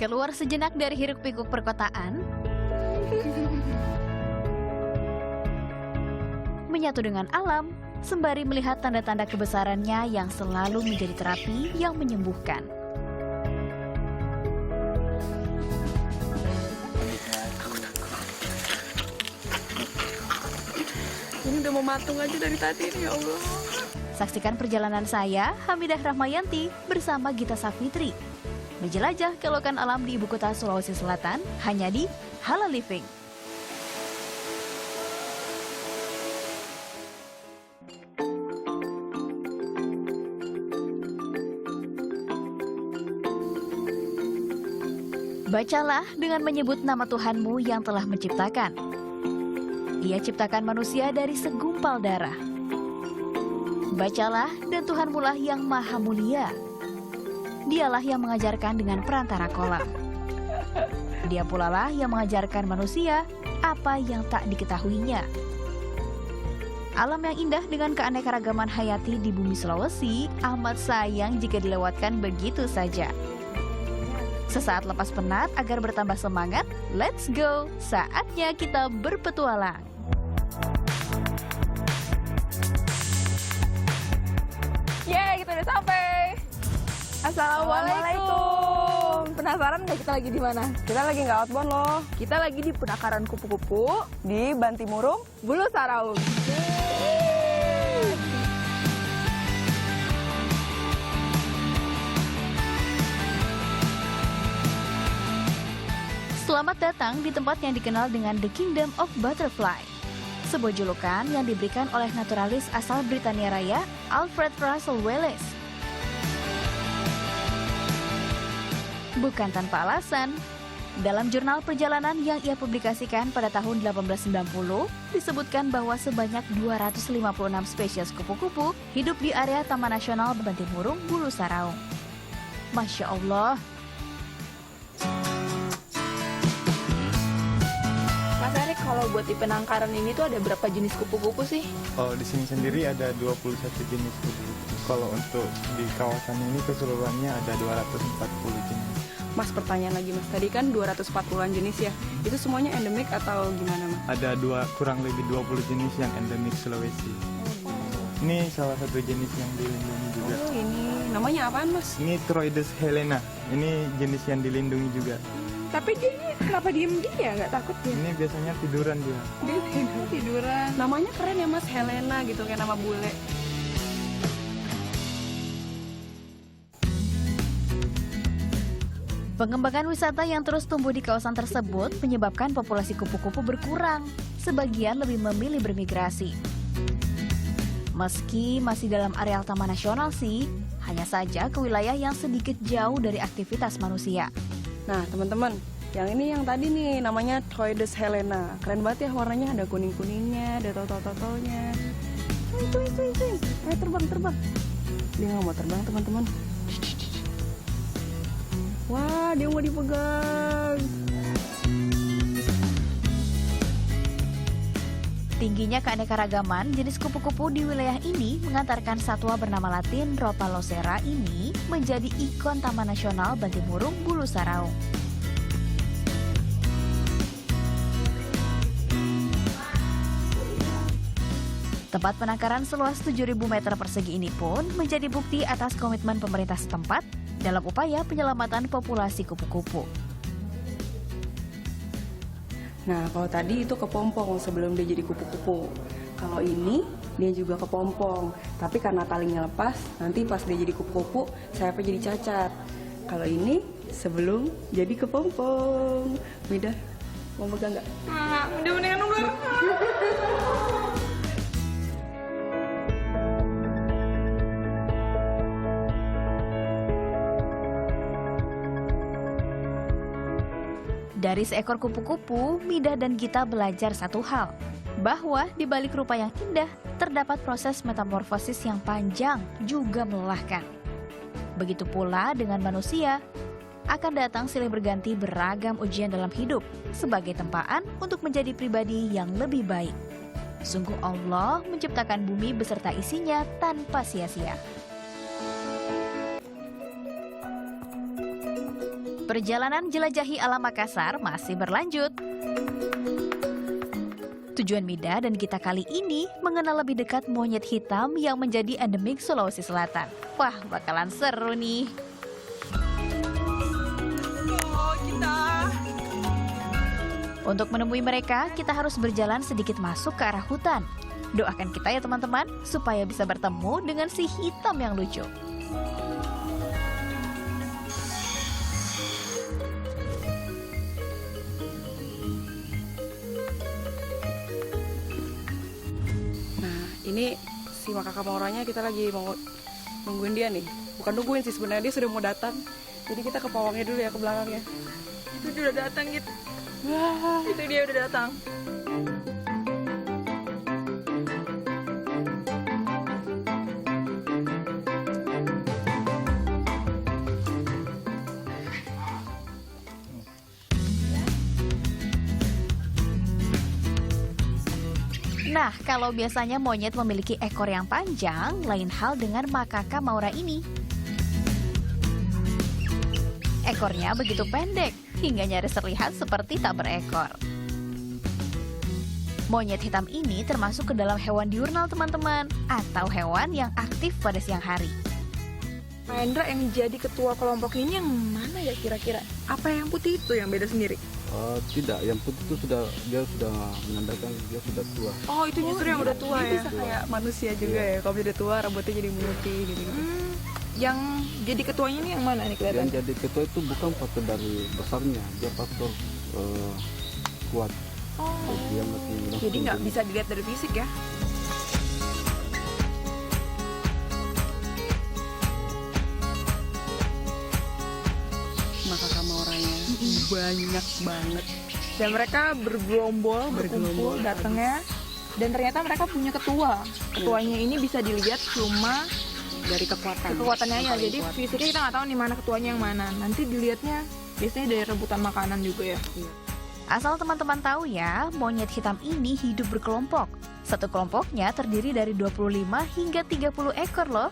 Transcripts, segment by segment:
Keluar sejenak dari hiruk-pikuk perkotaan, menyatu dengan alam, sembari melihat tanda-tanda kebesarannya yang selalu menjadi terapi yang menyembuhkan. Ini udah mau matung aja dari tadi nih, ya Allah. Saksikan perjalanan saya, Hamidah Rahmayanti, bersama Gita Safitri. Menjelajah keelokan alam di ibu kota Sulawesi Selatan, hanya di Hala Living. Bacalah dengan menyebut nama Tuhanmu yang telah menciptakan. Ia ciptakan manusia dari segumpal darah. Bacalah dan Tuhanmu lah yang maha mulia. Dialah yang mengajarkan dengan perantara kolam. Dia pula lah yang mengajarkan manusia apa yang tak diketahuinya. Alam yang indah dengan keanekaragaman hayati di bumi Sulawesi amat sayang jika dilewatkan begitu saja. Sesaat lepas penat agar bertambah semangat, let's go! Saatnya kita berpetualang. Yeay, kita udah sampai. Assalamualaikum. Penasaran nggak kita lagi di mana? Kita lagi nggak outbound loh, Kita lagi di penangkaran kupu-kupu di Bantimurung. Bulu Saraung. Selamat datang di tempat yang dikenal dengan The Kingdom of Butterfly. Sebuah julukan yang diberikan oleh naturalis asal Britania Raya, Alfred Russel Wallace. Bukan tanpa alasan, dalam jurnal perjalanan yang ia publikasikan pada tahun 1890, disebutkan bahwa sebanyak 256 spesies kupu-kupu hidup di area Taman Nasional Bantimurung Bulu Saraung. Masya Allah. Mas Erik, kalau buat di penangkaran ini tuh ada berapa jenis kupu-kupu sih? Kalau di sini sendiri ada 21 jenis kupu-kupu. Kalau untuk di kawasan ini keseluruhannya ada 240 jenis. Mas, pertanyaan lagi Mas, tadi kan 240-an jenis ya, itu semuanya endemik atau gimana Mas? Ada kurang lebih 20 jenis yang endemik Sulawesi. Ini salah satu jenis yang dilindungi juga. Oh ini, namanya apaan Mas? Ini Troides helena. Ini jenis yang dilindungi juga. Tapi dia ini kenapa diem dia? Nggak takut dia? Ini biasanya tiduran dia. Dia tiduran. Namanya keren ya Mas, Helena gitu, kayak nama bule. Pengembangan wisata yang terus tumbuh di kawasan tersebut menyebabkan populasi kupu-kupu berkurang. Sebagian lebih memilih bermigrasi. Meski masih dalam areal Taman Nasional sih, hanya saja ke wilayah yang sedikit jauh dari aktivitas manusia. Nah teman-teman, yang ini yang tadi nih namanya Troides helena. Keren banget ya warnanya, ada kuning-kuningnya, ada total-totalnya. Ayo terbang. Dia nggak mau terbang teman-teman. Wah, dia mau dipegang. Tingginya keanekaragaman jenis kupu-kupu di wilayah ini mengantarkan satwa bernama latin Rhopalocera ini menjadi ikon Taman Nasional Bantimurung Bulu Saraung. Tempat penangkaran seluas 7.000 meter persegi ini pun menjadi bukti atas komitmen pemerintah setempat dalam upaya penyelamatan populasi kupu-kupu. Nah, kalau tadi itu kepompong sebelum dia jadi kupu-kupu. Kalau ini, dia juga kepompong. Tapi karena talinya lepas, nanti pas dia jadi kupu-kupu, sayapnya jadi cacat. Kalau ini, sebelum jadi kepompong. Midah, mau pegang nggak? Udah mendingan nunggu. Dari seekor kupu-kupu, Midah dan Gita belajar satu hal, bahwa di balik rupa yang indah, terdapat proses metamorfosis yang panjang juga melelahkan. Begitu pula dengan manusia, akan datang silih berganti beragam ujian dalam hidup sebagai tempaan untuk menjadi pribadi yang lebih baik. Sungguh Allah menciptakan bumi beserta isinya tanpa sia-sia. Perjalanan jelajahi alam Makassar masih berlanjut. Tujuan Mida dan kita kali ini mengenal lebih dekat monyet hitam yang menjadi endemik Sulawesi Selatan. Wah, bakalan seru nih. Untuk menemui mereka, kita harus berjalan sedikit masuk ke arah hutan. Doakan kita ya teman-teman, supaya bisa bertemu dengan si hitam yang lucu. Ini si makaka mauranya kita lagi mau nungguin dia nih. Bukan nungguin sih, sebenarnya dia sudah mau datang. Jadi kita ke pawangnya dulu ya, ke belakangnya. Itu dia udah datang gitu. Wah, itu dia udah datang. Nah, kalau biasanya monyet memiliki ekor yang panjang, lain hal dengan makaka maura ini. Ekornya begitu pendek, hingga nyaris terlihat seperti tak berekor. Monyet hitam ini termasuk ke dalam hewan diurnal teman-teman, atau hewan yang aktif pada siang hari. Pak Hendra, yang jadi ketua kelompok ini yang mana ya kira-kira? Apa yang putih itu yang beda sendiri? Tidak, yang putih itu dia sudah menandakan dia sudah tua. Oh, itu justru yang udah tua ya? Bisa kayak manusia juga ya, kalau udah tua rambutnya jadi putih gitu. Yang jadi ketuanya ini yang mana nih kelihatan? Yang jadi ketua itu bukan faktor dari besarnya, dia faktor kuat. Oh, Dia masih jadi nggak bisa dilihat dari fisik ya? Makaka mauranya banyak banget. Dan mereka bergerombol, berkumpul datangnya. Dan ternyata mereka punya ketua. Ketuanya ini bisa dilihat cuma Dari kekuatan. kekuatannya aja. Paling Jadi kuat. fisiknya kita nggak tahu nih mana ketuanya yang mana. Nanti dilihatnya biasanya dari rebutan makanan juga ya. Asal teman-teman tahu ya, monyet hitam ini hidup berkelompok. Satu kelompoknya terdiri dari 25 hingga 30 ekor loh.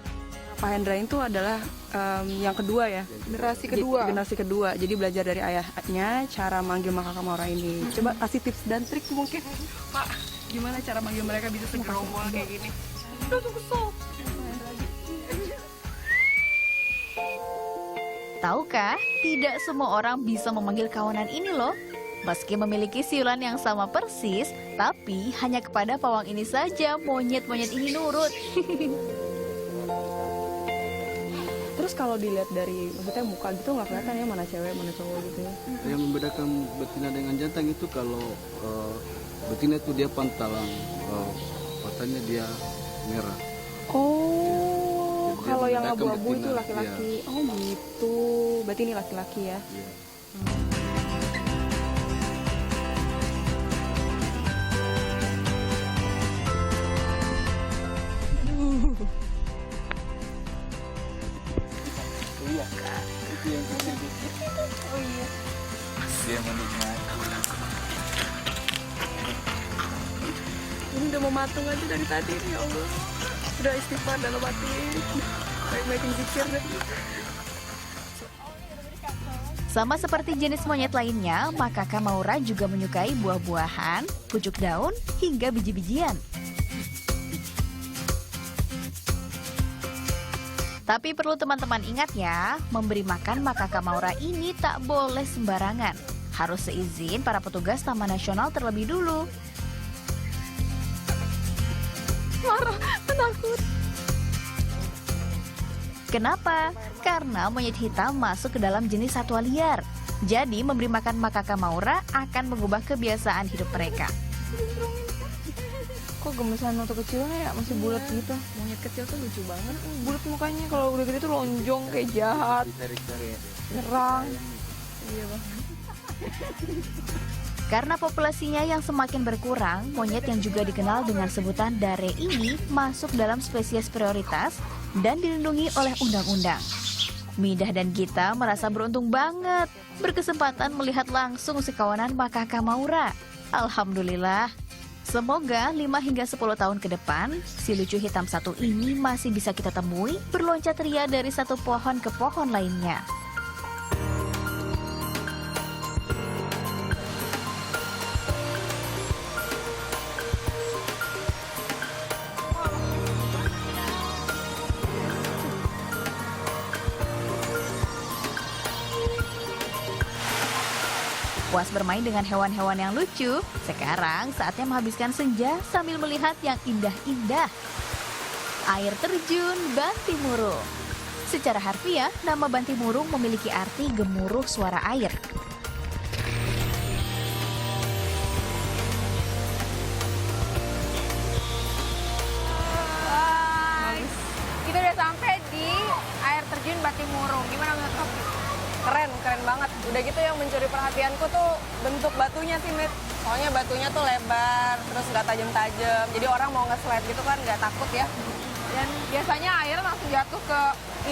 Pak Hendra itu adalah yang kedua ya. Generasi kedua. Generasi kedua. Jadi belajar dari ayahnya cara manggil makaka maura ini. Coba kasih tips dan trik mungkin, Pak. Gimana cara manggil mereka bisa segerombol kayak gini? Tahukah, tidak semua orang bisa memanggil kawanan ini loh. Meski memiliki siulan yang sama persis, tapi hanya kepada pawang ini saja monyet-monyet ini nurut. Terus kalau dilihat dari maksudnya muka gitu nggak kelihatan ya mana cewek mana cowok gitu ya? Yang membedakan betina dengan jantan itu kalau betina itu dia pantalan, matanya dia merah. Oh, Jadi kalau yang membedakan abu-abu itu betina, laki-laki. Oh gitu. Berarti ini laki-laki ya? Iya. Dia menikmati. Ini udah mau matang aja dari tadi nih, ya Allah. Udah istighfar dalam hati. Baik-baikin zikir deh. Sama seperti jenis monyet lainnya, makaka maura juga menyukai buah-buahan, pucuk daun, hingga biji-bijian. Tapi perlu teman-teman ingat ya, memberi makan makaka maura ini tak boleh sembarangan. Harus seizin para petugas Taman Nasional terlebih dulu. Penakut. Kenapa? Karena monyet hitam masuk ke dalam jenis satwa liar. Jadi memberi makan makaka maura akan mengubah kebiasaan hidup mereka. Kok gemesan waktu kecilnya ya masih bulat gitu. Monyet kecil tuh lucu banget. Bulat mukanya, kalau udah gede tuh lonjong kayak jahat, nyerang. Iya bang. Karena populasinya yang semakin berkurang, monyet yang juga dikenal dengan sebutan dare ini masuk dalam spesies prioritas dan dilindungi oleh undang-undang. Midah dan Gita merasa beruntung banget berkesempatan melihat langsung si kawanan makaka maura. Alhamdulillah. Semoga 5 hingga 10 tahun ke depan, si lucu hitam satu ini masih bisa kita temui berloncat ria dari satu pohon ke pohon lainnya. Puas bermain dengan hewan-hewan yang lucu, sekarang saatnya menghabiskan senja sambil melihat yang indah-indah. Air terjun Bantimurung. Secara harfiah, nama Bantimurung memiliki arti gemuruh suara air. Guys, kita udah sampai di air terjun Bantimurung. Gimana menurut kamu? Keren banget. Udah gitu yang mencuri perhatianku tuh bentuk batunya sih, Mit. Soalnya batunya tuh lebar, terus nggak tajam-tajam. Jadi orang mau nge-slide gitu kan nggak takut ya. Dan biasanya air langsung jatuh ke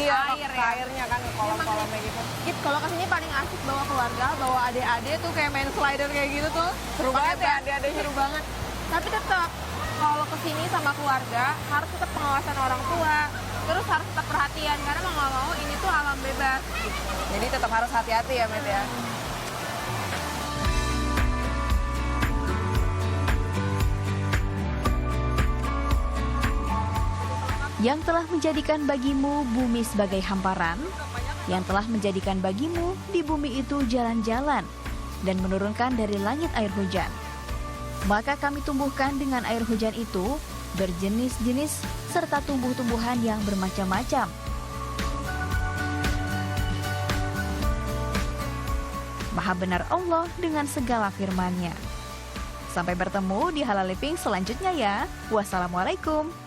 air ke ya. airnya kan, ke kolam-kolamnya gitu. Kit, kalau kesini paling asik bawa keluarga, bawa adik-adik tuh kayak main slider kayak gitu tuh. Seru banget ya, adik-adik Seru banget. Tapi tetap kalau kesini sama keluarga harus tetap pengawasan orang tua. Terus harus tetap perhatian karena mau nggak mau ini tuh alam bebas. Jadi tetap harus hati-hati ya, Mit ya. Yang telah menjadikan bagimu bumi sebagai hamparan, yang telah menjadikan bagimu di bumi itu jalan-jalan, dan menurunkan dari langit air hujan. Maka kami tumbuhkan dengan air hujan itu berjenis-jenis serta tumbuh-tumbuhan yang bermacam-macam. Maha benar Allah dengan segala firman-Nya. Sampai bertemu di Halal Living selanjutnya ya. Wassalamualaikum.